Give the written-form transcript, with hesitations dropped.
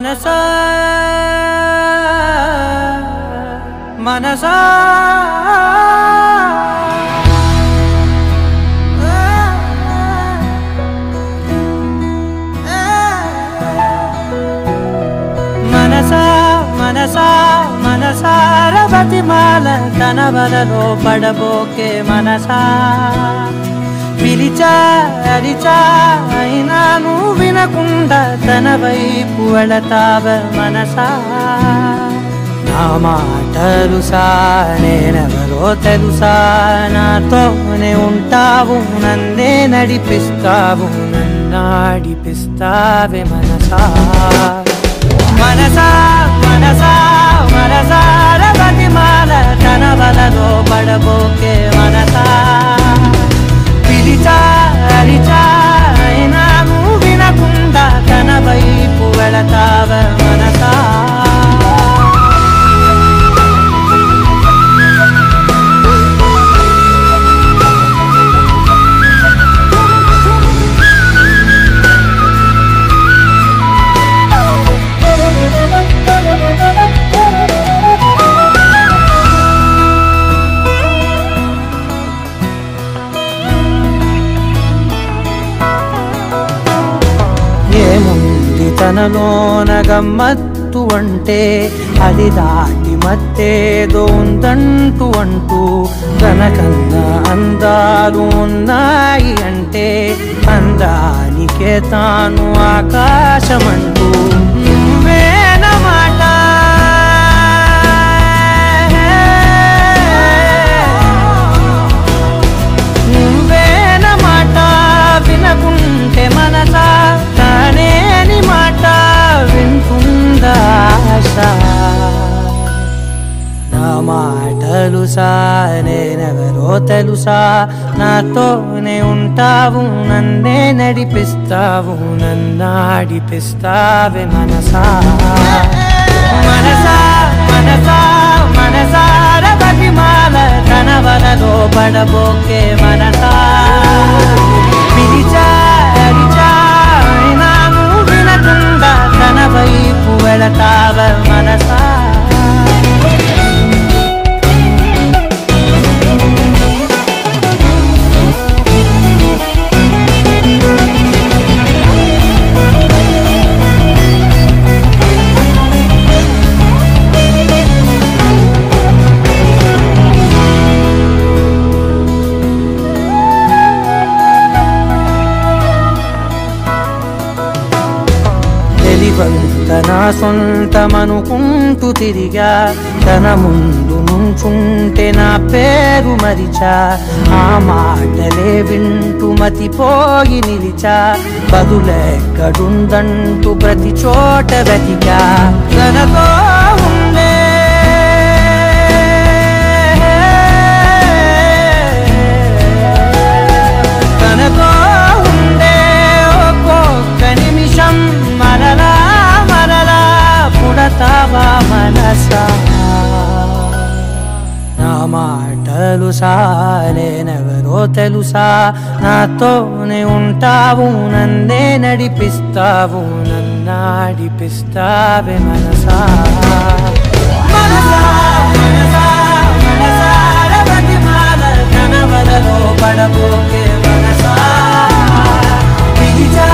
మనసా మనసా మనసా మనసా మనసార బతిమాల తన వలలో పడబోకే మనసా పిలిచా అరిచా అయినా నువ్వు వినకుండా తన వైపు వెళతావ మనసా నా మాటలుసా నేనెవరో తెలుసా నాతోనే ఉంటావు నన్నే నడిపిస్తావు నన్నాడిపిస్తావే మనసా మనసా మనసా మనసార బతిమాల తన వలలో పడబోకే మనసా పిలిచా అరిచా అయినా నువ్వు వినకుండా తన వైపు వెళతావ మనసా ఏముంది తనలోన గమ్మత్తు అంటే అది దాటి మత్తేదో ఉందంటూ అంటూ తనకన్నా అందాలు ఉన్నాయి అంటే అందానికే తాను ఆకాశమంటూ నువ్వేనమాట నువ్వేనమాట వినకుంటే మనసా తానేని మాట వింటుందా ఆశ నా మాటలుసా నేనెవరో తెలుసా నాతోనే ఉంటావు నన్నే నడిపిస్తావు నన్నాడిపిస్తావే మనసా మనసా మనసా మనసార బతిమాల తన వలలో పడబోకే మనసా పిలిచా అరిచా అయినా నువ్వు వినకుండా తన వైపు వెళతావ మనసా తన సొంతమనుకుంటూ తిరిగా తన ముందు నుంచుంటే నా పేరు మరిచా ఆ మాటలే వింటూ మతిపోయి నిలిచా బదులెక్కడుందంటూ ప్రతి చోట వెతికా తనతో ఉండే తనతో ఉండే ఒక్కొక్క నిమిషం మరలా పుడతావా మనసా నా మాటలుసా నేనెవరో తెలుసా నాతోనే ఉంటావు నన్నే నడిపిస్తావు నన్నాడిపిస్తావే మనసా మనసా మనసా మనసార బతిమాల తన వలలో పడబోకే మనసా పిలిచా